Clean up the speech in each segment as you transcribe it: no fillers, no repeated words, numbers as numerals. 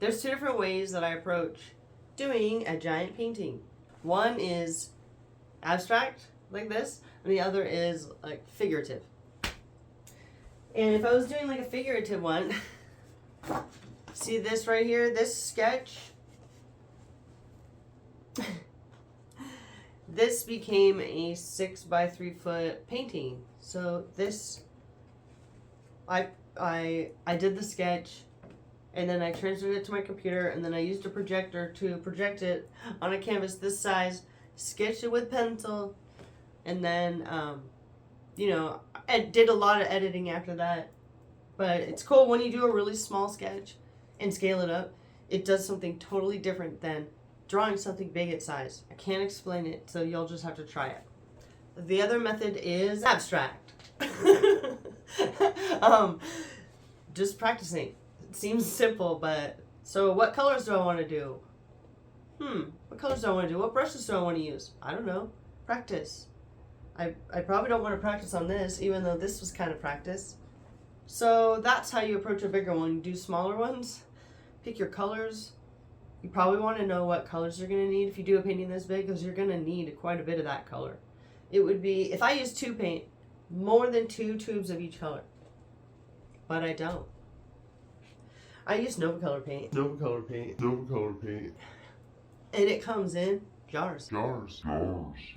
There's two different ways that I approach doing a giant painting. One is abstract, like this, and the other is like figurative. And if I was doing like a figurative one, see this right here, this sketch, this became a 6 by 3 foot painting. So this, I did the sketch, and then I transferred it to my computer, and then I used a projector to project it on a canvas this size, sketched it with pencil, and then, I did a lot of editing after that. But it's cool when you do a really small sketch and scale it up. It does something totally different than drawing something big at size. I can't explain it, so you'll just have to try it. The other method is abstract. Just practicing. It seems simple, but so what colors do I want to do? What colors do I want to do? What brushes do I want to use? I don't know. Practice. I probably don't want to practice on this, even though this was kind of practice. So that's how you approach a bigger one. You do smaller ones. Pick your colors. You probably want to know what colors you're going to need if you do a painting this big, because you're going to need quite a bit of that color. It would be, if I use tube paint, more than 2 tubes of each color. But I don't. I use Nova Color paint. And it comes in jars.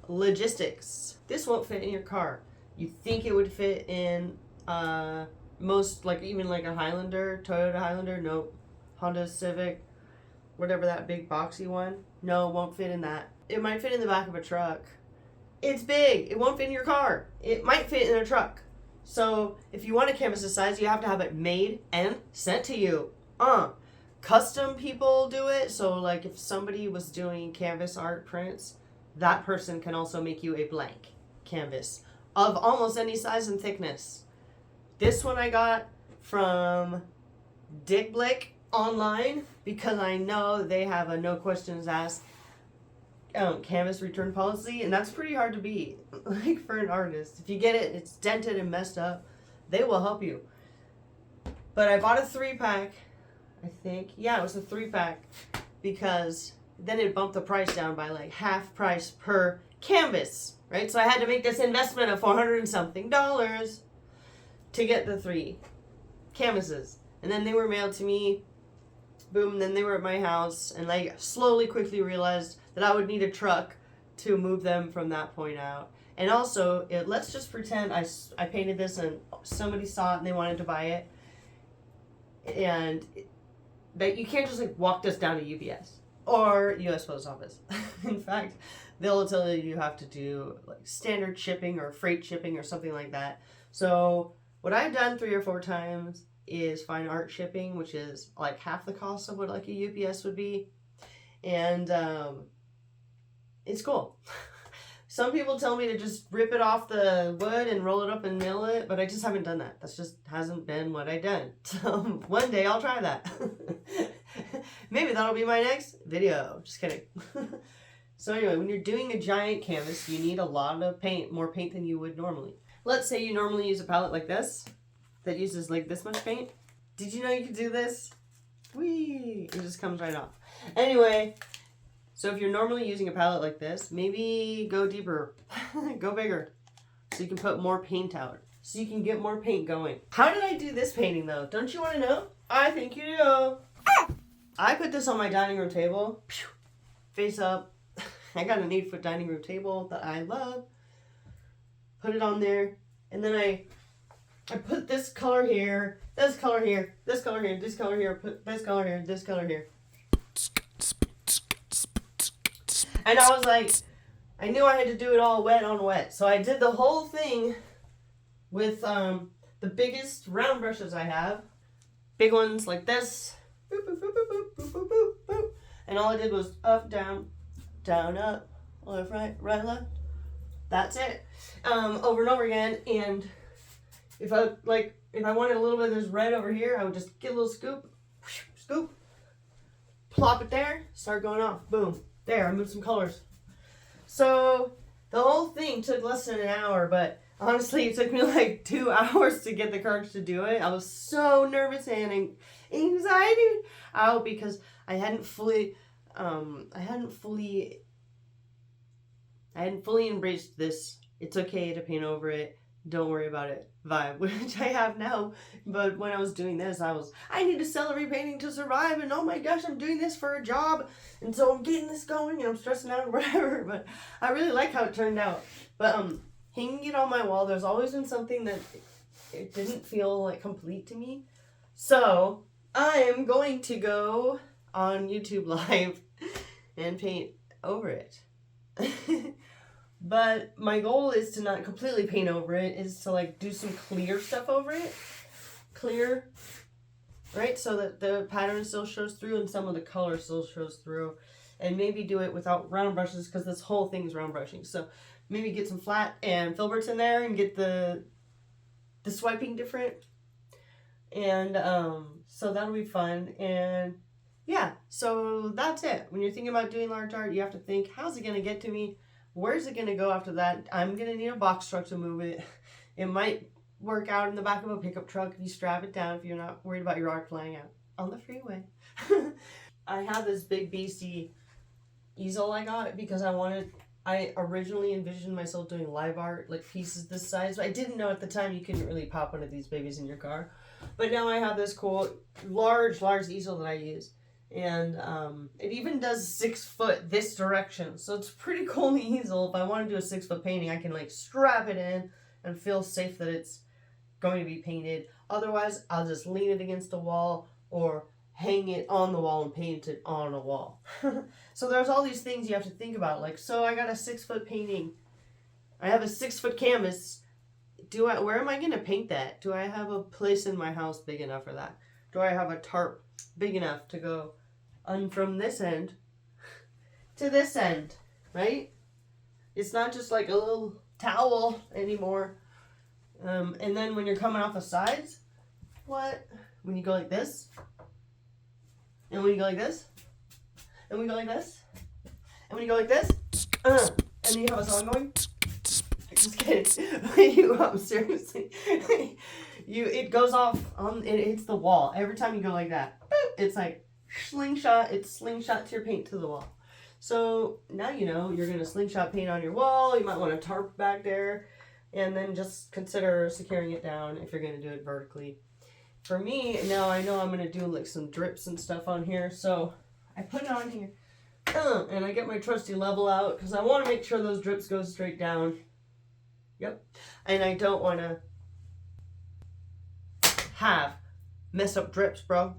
Logistics. This won't fit in your car. You think it would fit in most, like even like a Highlander, Toyota Highlander? Nope. Honda Civic, whatever that big boxy one. No, it won't fit in that. It might fit in the back of a truck. It's big. It won't fit in your car. It might fit in a truck. So if you want a canvas this size, you have to have it made and sent to you. Custom people do it. So like if somebody was doing canvas art prints, that person can also make you a blank canvas of almost any size and thickness. This one I got from Dick Blick online because I know they have a no questions asked canvas return policy, and that's pretty hard to beat. Like for an artist, if you get it, it's dented and messed up, they will help you. But I bought a 3-pack, I think. Yeah, it was a 3-pack because then it bumped the price down by like half price per canvas, right? So I had to make this investment of $400 and something to get the 3 canvases, and then they were mailed to me. Boom, then they were at my house, and I slowly, quickly realized that I would need a truck to move them from that point out. And also, let's just pretend I painted this and somebody saw it and they wanted to buy it. And that you can't just like walk this down to UPS or US Post Office. In fact, they'll tell you have to do like standard shipping or freight shipping or something like that. So what I've done 3 or 4 times is fine art shipping, which is like half the cost of what like a UPS would be. And it's cool. Some people tell me to just rip it off the wood and roll it up and mail it, but I just haven't done that. That's just hasn't been what I've done. So one day I'll try that. Maybe that'll be my next video. Just kidding. So anyway, when you're doing a giant canvas, you need a lot of paint, more paint than you would normally. Let's say you normally use a palette like this that uses like this much paint. Did you know you could do this? Whee! It just comes right off. Anyway, so if you're normally using a palette like this, maybe go deeper, go bigger, so you can put more paint out, so you can get more paint going. How did I do this painting though? Don't you want to know? I think you do. I put this on my dining room table, face up. I got an 8-foot dining room table that I love. Put it on there, and then I put this color here, this color here, this color here, this color here, put this color here, this color here. And I was like, I knew I had to do it all wet on wet. So I did the whole thing with the biggest round brushes I have. Big ones like this. Boop, boop, boop, boop, boop, boop, boop, boop. And all I did was up, down, down, up, left, right, right, left. That's it. Over and over again. And if I wanted a little bit of this red over here, I would just get a little scoop, scoop, plop it there, start going off. Boom. There, I moved some colors. So the whole thing took less than an hour, but Honestly, it took me like 2 hours to get the courage to do it. I was so nervous and anxiety out because I hadn't fully embraced this "it's okay to paint over it, don't worry about it" vibe, which I have now. But when I was doing this, I need to sell repainting to survive, and oh my gosh, I'm doing this for a job, and so I'm getting this going, and I'm stressing out or whatever. But I really like how it turned out. But hanging it on my wall, there's always been something that it didn't feel like complete to me. So I am going to go on YouTube Live and paint over it. But my goal is to not completely paint over it, is to like do some clear stuff over it. Clear, right? So that the pattern still shows through and some of the color still shows through. And maybe do it without round brushes because this whole thing is round brushing. So maybe get some flat and filberts in there and get the swiping different. And so that'll be fun. And yeah, so that's it. When you're thinking about doing large art, you have to think, how's it going to get to me? Where's it going to go after that? I'm going to need a box truck to move it. It might work out in the back of a pickup truck if you strap it down, if you're not worried about your art flying out on the freeway. I have this big BC easel I got because I originally envisioned myself doing live art, like pieces this size. But I didn't know at the time you couldn't really pop one of these babies in your car. But now I have this cool, large easel that I use. And it even does 6 foot this direction. So it's a pretty cool easel. If I want to do a 6 foot painting, I can like strap it in and feel safe that it's going to be painted. Otherwise, I'll just lean it against the wall or hang it on the wall and paint it on a wall. So there's all these things you have to think about. Like, so I got a 6 foot painting. I have a 6 foot canvas. Where am I going to paint that? Do I have a place in my house big enough for that? Do I have a tarp big enough to go from this end to this end, right? It's not just like a little towel anymore. And then when you're coming off the sides, what? When you go like this, and when you go like this, and when you go like this, and when you go like this, and then you have a song going. Just kidding. Seriously. It goes off it hits the wall. Every time you go like that, boop, it's like slingshot. It slingshots your paint to the wall. So now you know you're going to slingshot paint on your wall. You might want a tarp back there. And then just consider securing it down if you're going to do it vertically. For me, now I know I'm going to do like some drips and stuff on here. So I put it on here. And I get my trusty level out because I want to make sure those drips go straight down. Yep. And I don't want to have messed up drips, bro.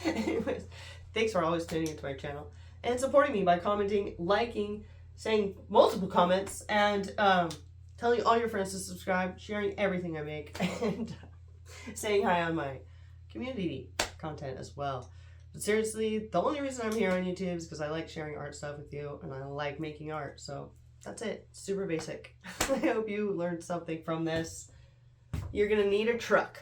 Anyways, thanks for always tuning into my channel and supporting me by commenting, liking, saying multiple comments, and telling all your friends to subscribe, sharing everything I make, and saying hi on my community content as well. But seriously, the only reason I'm here on YouTube is because I like sharing art stuff with you, and I like making art. So that's it. Super basic. I hope you learned something from this. You're gonna need a truck.